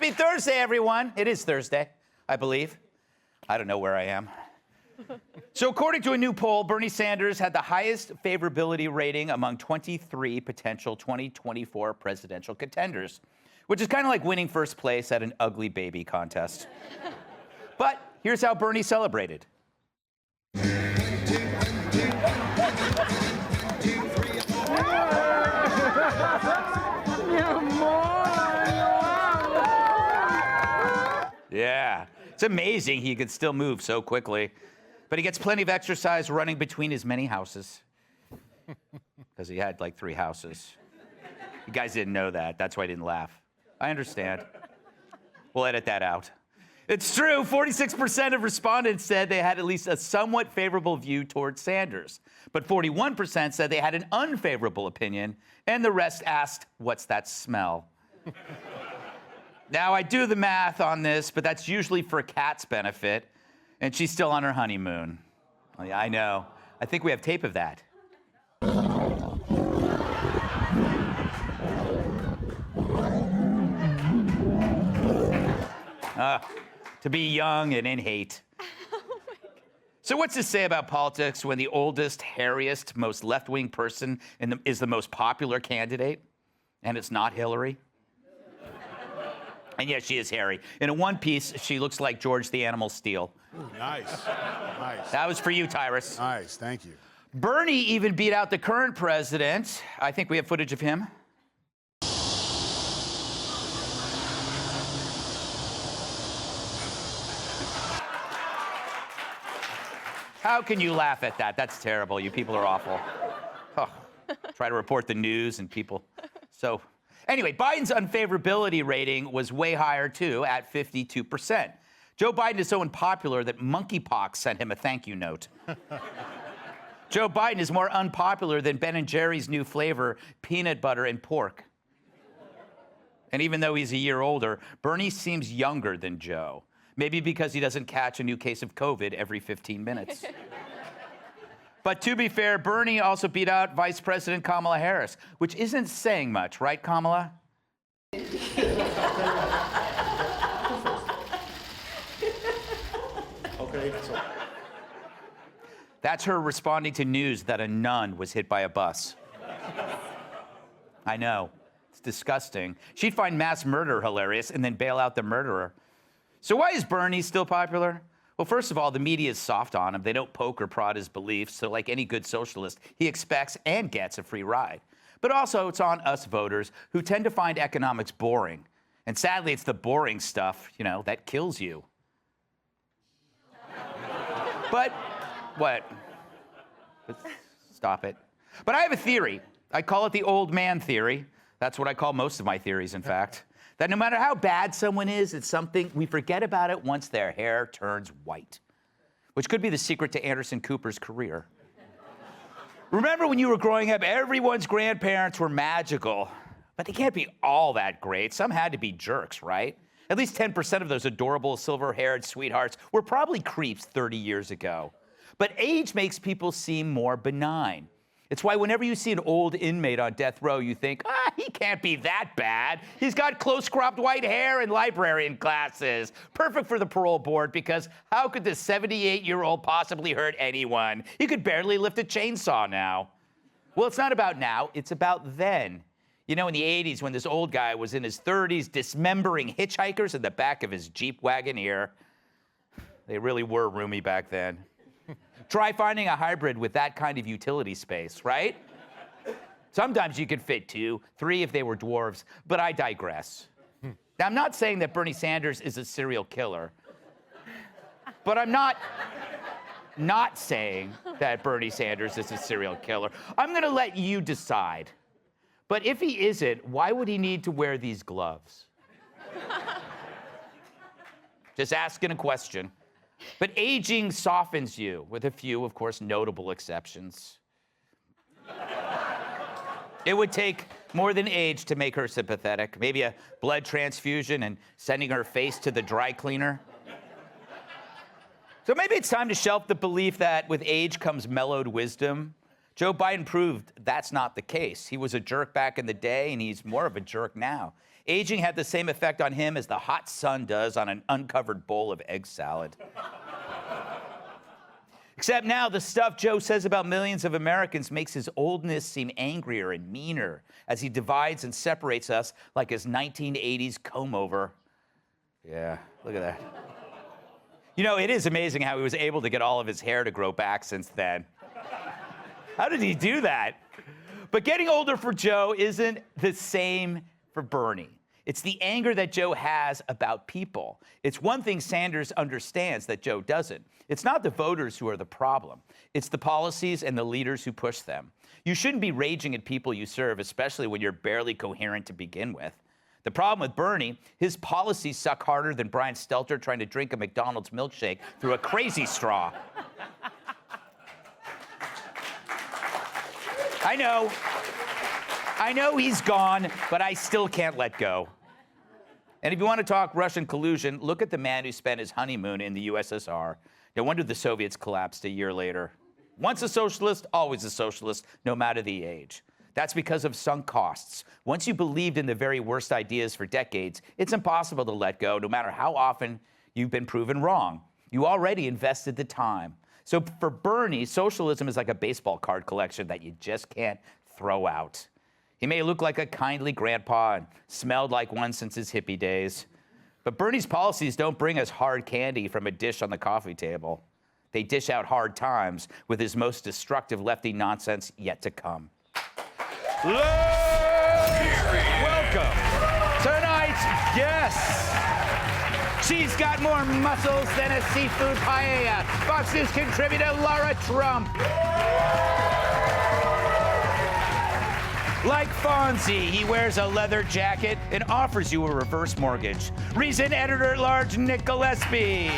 Happy Thursday, everyone. It is Thursday, I believe. I don't know where I am. So according to a new poll, Bernie Sanders had the highest favorability rating among 23 potential 2024 presidential contenders, which is kind of like winning first place at an ugly baby contest. But here's how Bernie celebrated. Yeah, it's amazing he could still move so quickly. But he gets plenty of exercise running between his many houses. Because he had like 3 houses. You guys didn't know that. That's why I didn't laugh. I understand. We'll edit that out. It's true, 46% of respondents said they had at least a somewhat favorable view towards Sanders. But 41% said they had an unfavorable opinion, and the rest asked, "What's that smell?" Now, I do the math on this, but that's usually for Kat's benefit, and she's still on her honeymoon. Oh, yeah, I know. I think we have tape of that. To be young and in hate. So what's this say about politics when the oldest, hairiest, most left-wing person is the most popular candidate, and it's not Hillary? And yes, she is hairy. In a one piece, she looks like George the Animal Steele. Ooh, nice. Nice. That was for you, Tyrus. Nice, thank you. Bernie even beat out the current president. I think we have footage of him. How can you laugh at that? That's terrible. You people are awful. Oh, try to report the news and people. So, anyway, Biden's unfavorability rating was way higher, too, at 52%. Joe Biden is so unpopular that monkeypox sent him a thank you note. Joe Biden is more unpopular than Ben & Jerry's new flavor, peanut butter and pork. And even though he's a year older, Bernie seems younger than Joe. Maybe because he doesn't catch a new case of COVID every 15 minutes. But to be fair, Bernie also beat out Vice President Kamala Harris, which isn't saying much, right, Kamala? Okay, so. That's her responding to news that a nun was hit by a bus. I know. It's disgusting. She'd find mass murder hilarious and then bail out the murderer. So why is Bernie still popular? Well, first of all, the media is soft on him. They don't poke or prod his beliefs. So like any good socialist, he expects and gets a free ride. But also, it's on us voters who tend to find economics boring. And sadly, it's the boring stuff, that kills you. But, what? Stop it. But I have a theory. I call it the old man theory. That's what I call most of my theories, in fact. That no matter how bad someone is, it's something we forget about it once their hair turns white, which could be the secret to Anderson Cooper's career. Remember when you were growing up, everyone's grandparents were magical, but they can't be all that great. Some had to be jerks, right? At least 10% of those adorable silver-haired sweethearts were probably creeps 30 years ago. But age makes people seem more benign. It's why whenever you see an old inmate on death row, you think, he can't be that bad. He's got close-cropped white hair and librarian glasses. Perfect for the parole board, because how could this 78-year-old possibly hurt anyone? He could barely lift a chainsaw now. Well, it's not about now, it's about then. In the 80s, when this old guy was in his 30s dismembering hitchhikers in the back of his Jeep Wagoneer. They really were roomy back then. Try finding a hybrid with that kind of utility space, right? Sometimes you could fit 2, 3 if they were dwarves, but I digress. Now, I'm not saying that Bernie Sanders is a serial killer, but I'm not saying that Bernie Sanders is a serial killer. I'm going to let you decide. But if he isn't, why would he need to wear these gloves? Just asking a question. But aging softens you, with a few, of course, notable exceptions. It would take more than age to make her sympathetic. Maybe a blood transfusion and sending her face to the dry cleaner. So maybe it's time to shelf the belief that with age comes mellowed wisdom. Joe Biden proved that's not the case. He was a jerk back in the day, and he's more of a jerk now. Aging had the same effect on him as the hot sun does on an uncovered bowl of egg salad. Except now, the stuff Joe says about millions of Americans makes his oldness seem angrier and meaner as he divides and separates us like his 1980s comb-over. Yeah, look at that. You know, it is amazing how he was able to get all of his hair to grow back since then. How did he do that? But getting older for Joe isn't the same for Bernie. It's the anger that Joe has about people. It's one thing Sanders understands that Joe doesn't. It's not the voters who are the problem. It's the policies and the leaders who push them. You shouldn't be raging at people you serve, especially when you're barely coherent to begin with. The problem with Bernie, his policies suck harder than Brian Stelter trying to drink a McDonald's milkshake through a crazy straw. I know he's gone, but I still can't let go. And if you want to talk Russian collusion, look at the man who spent his honeymoon in the USSR. No wonder the Soviets collapsed a year later. Once a socialist, always a socialist, no matter the age. That's because of sunk costs. Once you believed in the very worst ideas for decades, it's impossible to let go, no matter how often you've been proven wrong. You already invested the time. So for Bernie, socialism is like a baseball card collection that you just can't throw out. He may look like a kindly grandpa and smelled like one since his hippie days. But Bernie's policies don't bring us hard candy from a dish on the coffee table. They dish out hard times with his most destructive lefty nonsense yet to come. Welcome tonight's guest. She's got more muscles than a seafood paella. Fox News contributor Laura Trump. Like Fonzie, he wears a leather jacket and offers you a reverse mortgage. Reason editor-at-large Nick Gillespie.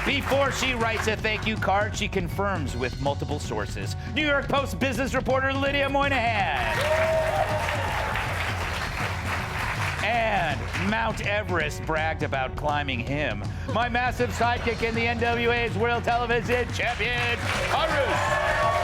Before she writes a thank you card, she confirms with multiple sources. New York Post business reporter Lydia Moynihan. And Mount Everest bragged about climbing him. My massive sidekick in the NWA's World Television Champion, Arus.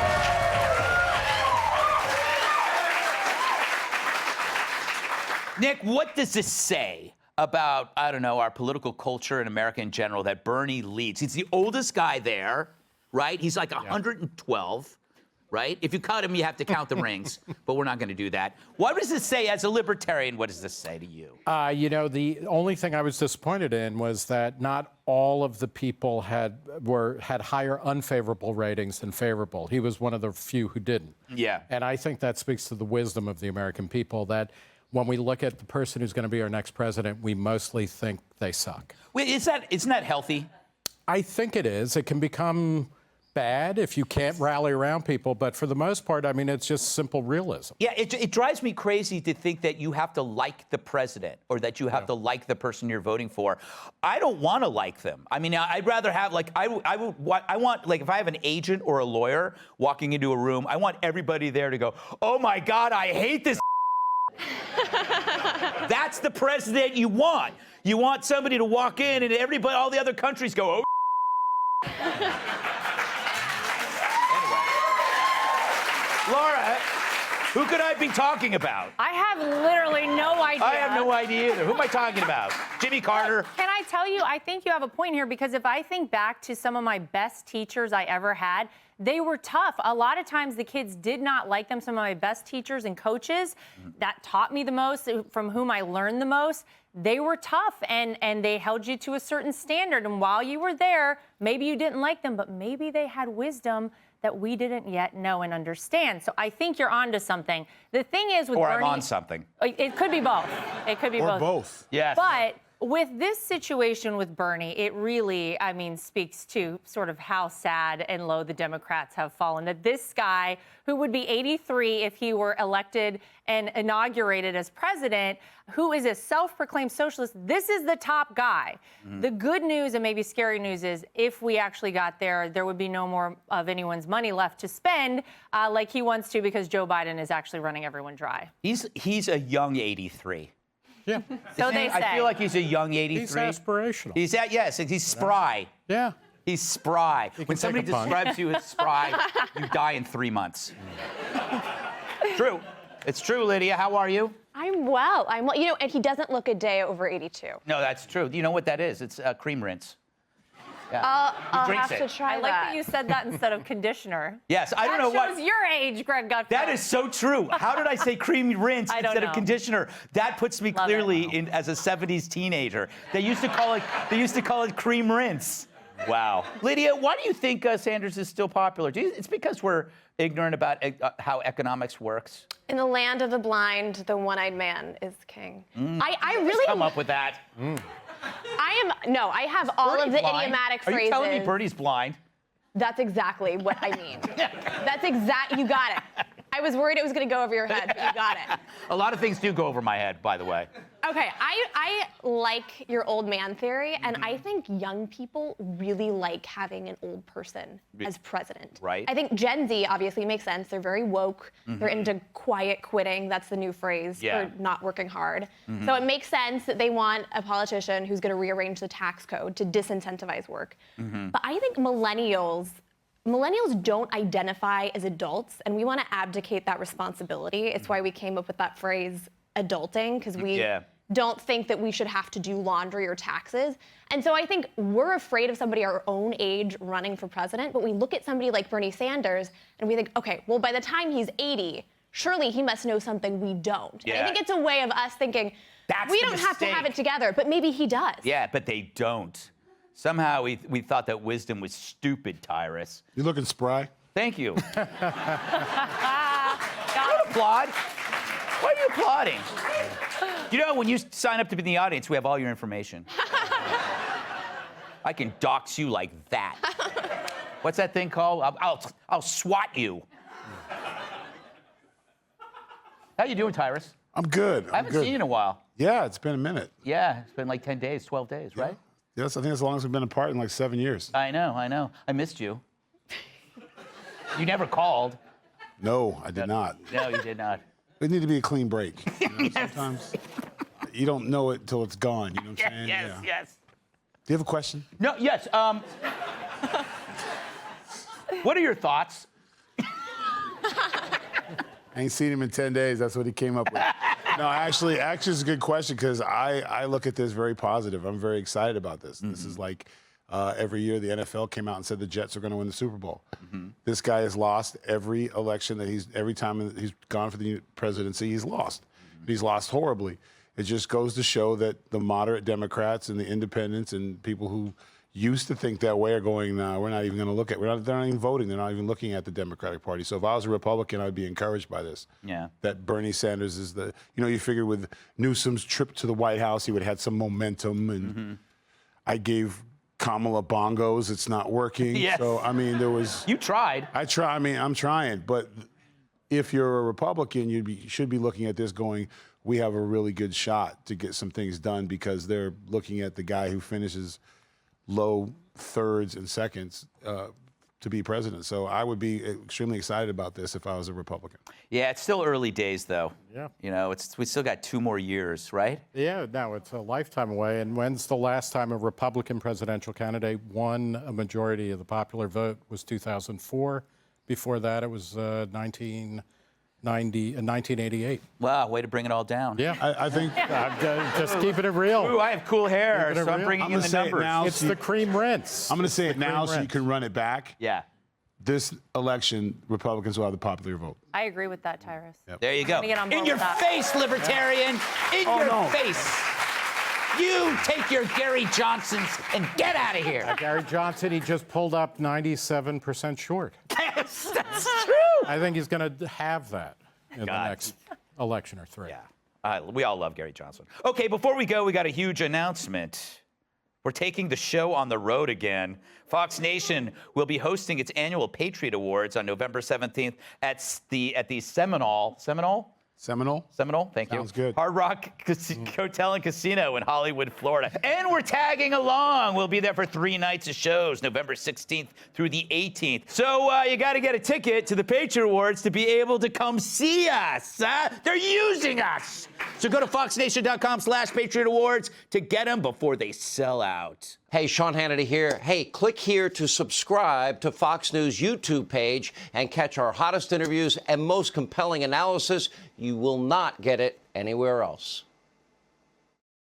Nick, what does this say about, I don't know, our political culture in America in general that Bernie leads? He's the oldest guy there, right? He's like 112, right? If you cut him, you have to count the rings, but we're not going to do that. What does this say as a libertarian? What does this say to you? You know, the only thing I was disappointed in was that not all of the people had higher unfavorable ratings than favorable. He was one of the few who didn't. Yeah. And I think that speaks to the wisdom of the American people that when we look at the person who's going to be our next president, we mostly think they suck. Wait, isn't that healthy? I think it is. It can become bad if you can't rally around people, but for the most part, I mean, it's just simple realism. Yeah, it drives me crazy to think that you have to like the president or that you have to like the person you're voting for. I don't want to like them. I mean, I'd rather have, like, I want, like, if I have an agent or a lawyer walking into a room, I want everybody there to go, oh my God, I hate this. That's the president you want. You want somebody to walk in and everybody, all the other countries go, oh. Anyway. Laura, who could I be talking about? I have literally no idea. I have no idea either. Who am I talking about? Jimmy Carter? Can I tell you, I think you have a point here, because if I think back to some of my best teachers I ever had, they were tough. A lot of times the kids did not like them. Some of my best teachers and coaches that taught me the most, from whom I learned the most, they were tough and they held you to a certain standard. And while you were there, maybe you didn't like them, but maybe they had wisdom that we didn't yet know and understand. So I think you're onto something. The thing is with Bernie, I'm on something. It could be both. It could be Or both. both. Yes. But with this situation with Bernie, it really, I mean, speaks to sort of how sad and low the Democrats have fallen. That this guy, who would be 83 if he were elected and inaugurated as president, who is a self-proclaimed socialist, this is the top guy. The good news, and maybe scary news, is if we actually got there, there would be no more of anyone's money left to spend like he wants to, because Joe Biden is actually running everyone dry. He's a young 83. Yeah. So they say. I feel like he's a young 83. He's aspirational. Yes, he's spry. Yeah. He's spry. can When somebody take a punch. describes you as spry, you die in 3 months. True. It's true, Lydia. How are you? I'm well. You know, and he doesn't look a day over 82. No, that's true. You know what that is? It's cream rinse. Yeah. I'll drinks have it. to try I like that you said that instead of conditioner. Yes, I don't know That what. shows your age, Greg Gutfeld. That is so true. How did I say cream rinse I don't instead of know. conditioner? That puts me Love clearly it. in as a 70s teenager. They used to call it cream rinse. Wow. Lydia, why do you think Sanders is still popular? It's because we're ignorant about how economics works? In the land of the blind, the one-eyed man is king. I really Come up with that. I have all of the Blind? idiomatic Are phrases. you telling me Bernie's blind? That's exactly what I mean. You got it. I was worried it was going to go over your head, but you got it. A lot of things do go over my head, by the way. Okay, I like your old man theory, and I think young people really like having an old person as president. Right. I think Gen Z obviously makes sense. They're very woke. They're into quiet quitting. That's the new phrase Yeah. for not working hard. So it makes sense that they want a politician who's going to rearrange the tax code to disincentivize work. But I think millennials don't identify as adults, and we want to abdicate that responsibility. It's why we came up with that phrase, adulting, because we don't think that we should have to do laundry or taxes. And so I think we're afraid of somebody our own age running for president, but we look at somebody like Bernie Sanders and we think, okay, well, by the time he's 80, surely he must know something we don't. Yeah. And I think it's a way of us thinking, That's we the don't have to have mistake. it together, but maybe he does. Yeah, but they don't. Somehow we thought that wisdom was stupid, Tyrus. You looking spry? Thank you. Don't applaud. Why are you applauding? You know, when you sign up to be in the audience, we have all your information. I can dox you like that. What's that thing called? I'll swat you. How you doing, Tyrus? I'm good. I haven't seen you in a while. Yeah, it's been a minute. Yeah, it's been like 10 days, 12 days, right? Yes, I think as long as we've been apart in like 7 years. I know. I missed you. You never called. No, I did not. No, you did not. It need to be a clean break. You know, sometimes you don't know it till it's gone. You know what I'm saying? Yes, Yeah. yes. Do you have a question? No, yes. What are your thoughts? I ain't seen him in 10 days. That's what he came up with. No, actually, it's a good question because I look at this very positive. I'm very excited about this. This is like every year the NFL came out and said the Jets are going to win the Super Bowl. This guy has lost every election every time he's gone for the presidency, he's lost. He's lost horribly. It just goes to show that the moderate Democrats and the independents and people who used to think that way are going, nah, we're not even going to look at, they're not even voting. They're not even looking at the Democratic Party. So if I was a Republican, I'd be encouraged by this. Yeah. That Bernie Sanders is you figured with Newsom's trip to the White House, he would have had some momentum. And I gave Kamala bongos. It's not working. Yes. So, I mean, there was. You tried. I'm trying. But if you're a Republican, you should be looking at this going, we have a really good shot to get some things done because they're looking at the guy who finishes low thirds and seconds to be president. So I would be extremely excited about this if I was a Republican. Yeah, it's still early days, though. Yeah. You know, we still got 2 more years, right? Yeah, no, it's a lifetime away. And when's the last time a Republican presidential candidate won a majority of the popular vote? Was 2004. Before that, it was 1988. Wow, way to bring it all down. Yeah, I think I'm just keeping it real. Ooh, I have cool hair, Keeping it so I'm real. bringing I'm in gonna the say it numbers. now. It's the cream rinse. I'm going to say it now so you rinse. can run it back. Yeah. This election, Republicans will have the popular vote. I agree with that, Tyrus. There you go. gonna get on board In your with that. face, libertarian. In Oh, your no. face. You take your Gary Johnsons and get out of here. Gary Johnson, he just pulled up 97% short. Yes, that's true. I think he's going to have that in the God. next election or 3. Yeah. We all love Gary Johnson. Okay, before we go, we got a huge announcement. We're taking the show on the road again. Fox Nation will be hosting its annual Patriot Awards on November 17th at the Seminole, thank you. Sounds good. Hard Rock Hotel and Casino in Hollywood, Florida. And we're tagging along. We'll be there for 3 nights of shows, November 16th through the 18th. So you got to get a ticket to the Patriot Awards to be able to come see us. They're using us. So go to foxnation.com/Patriot Awards to get them before they sell out. Hey, Sean Hannity here. Hey, click here to subscribe to Fox News YouTube page and catch our hottest interviews and most compelling analysis. You will not get it anywhere else.